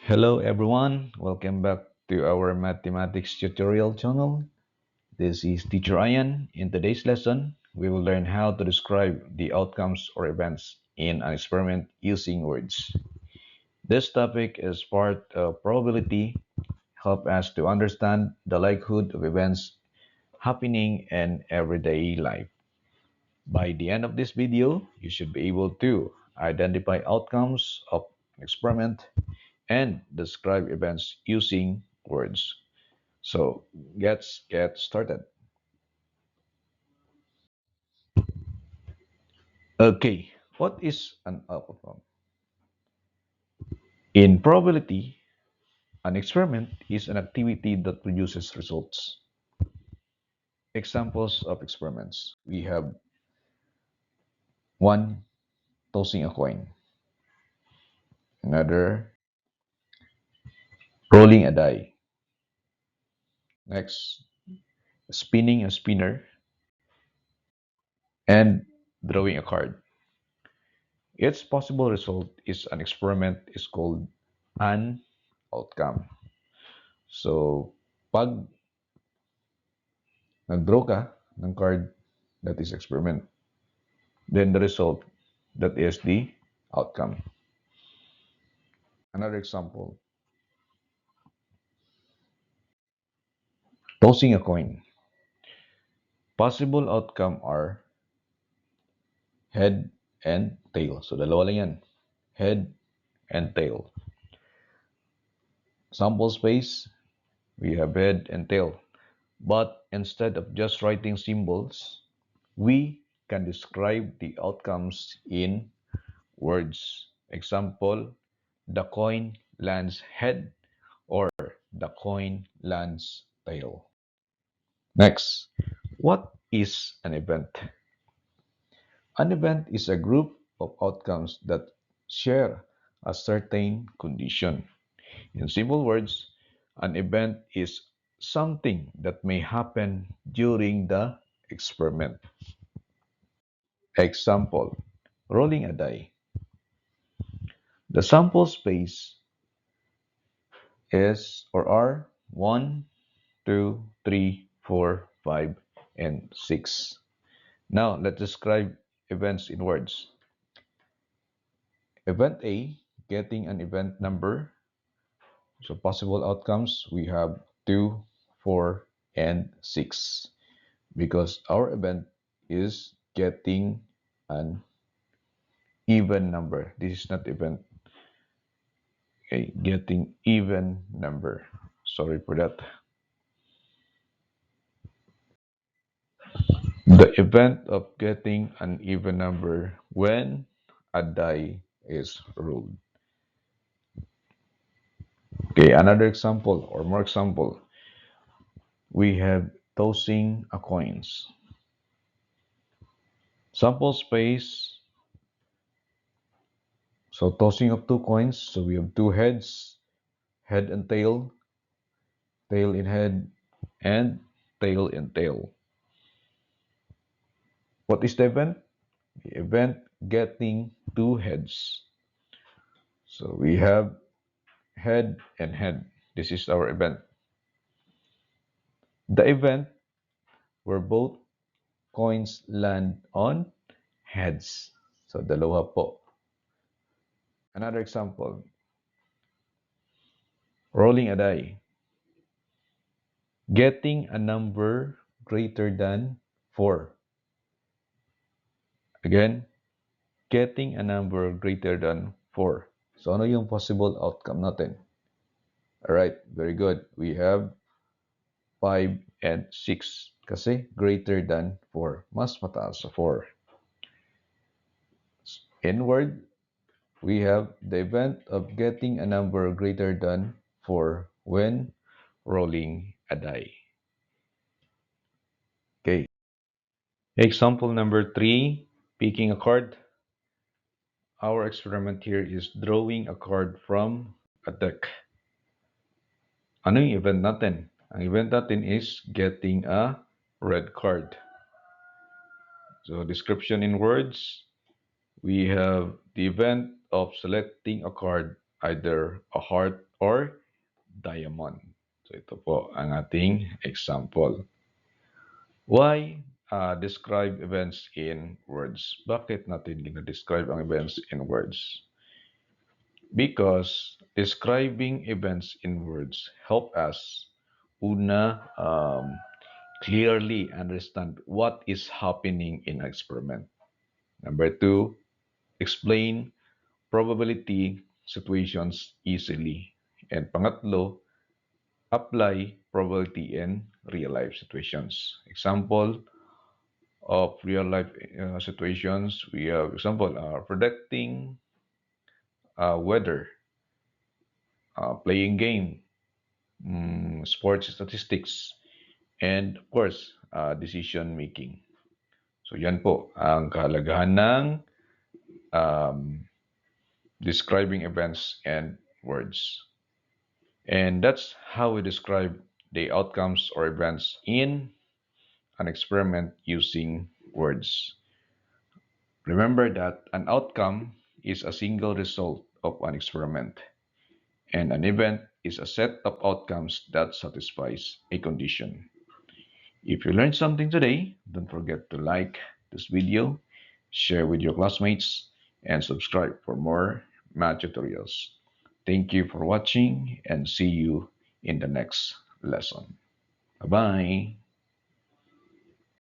Hello everyone, welcome back to our mathematics tutorial channel. This is Teacher Ian. In today's lesson, we will learn how to describe the outcomes or events in an experiment using words. This topic is part of probability, help us to understand the likelihood of events happening in everyday life. By the end of this video, you should be able to identify outcomes of an experiment and describe events using words. So let's get started. Okay, what is an outcome? In probability, an experiment is an activity that produces results. Examples of experiments. We have one, tossing a coin. Another, rolling a die. Next, spinning a spinner and drawing a card. Its possible result is an experiment is called an outcome. So, pag nag-draw ka ng card, that is experiment. Then the result, that is the outcome. Another example, tossing a coin. Possible outcome are head and tail. So dalawa lang yan. Head and tail. Sample space, we have head and tail. But instead of just writing symbols, we can describe the outcomes in words. Example, the coin lands head or the coin lands tail. Next, what is an event? An event is a group of outcomes that share a certain condition. In simple words, an event is something that may happen during the experiment. Example, rolling a die. The sample space is or are 1, 2, 3, 4, 5, and 6. Now, let's describe events in words. Event A, getting an event number. So possible outcomes, we have 2, 4, and 6. Because our event is getting an even number. This is not event. Okay, getting even number. Sorry for that. The event of getting an even number when a die is rolled. Okay, another example or more example. We have tossing a coins. Sample space. So tossing of two coins. So we have two heads, head and tail in head, and tail in tail. What is the event? The event getting two heads. So we have head and head. This is our event. The event where both coins land on heads. So dalawa po. Another example, rolling a die. Getting a number greater than 4. Again, getting a number greater than 4. So ano yung possible outcome natin? Alright, very good. We have 5 and 6 kasi greater than 4. Mas mataas sa 4. In word, we have the event of getting a number greater than 4 when rolling a die. Okay. Example number 3, picking a card. Our experiment here is drawing a card from a deck. Ano yung event natin? Ang event natin is getting a red card. So description in words, we have the event of selecting a card either a heart or diamond. So ito po ang ating example. Why describe events in words? Bakit natin gina-describe ang events in words? Because describing events in words help us una clearly understand what is happening in an experiment. Number two, explain probability situations easily. And pangatlo, apply probability in real life situations. Example of real life situations, we have example predicting weather, playing game, sports statistics, and of course, decision making. So yan po ang kahalagahan ng um, describing events and words. And that's how we describe the outcomes or events in an experiment using words. Remember that an outcome is a single result of an experiment, and an event is a set of outcomes that satisfies a condition. If you learned something today, don't forget to like this video, share with your classmates, and subscribe for more math tutorials. Thank you for watching and see you in the next lesson. Bye bye.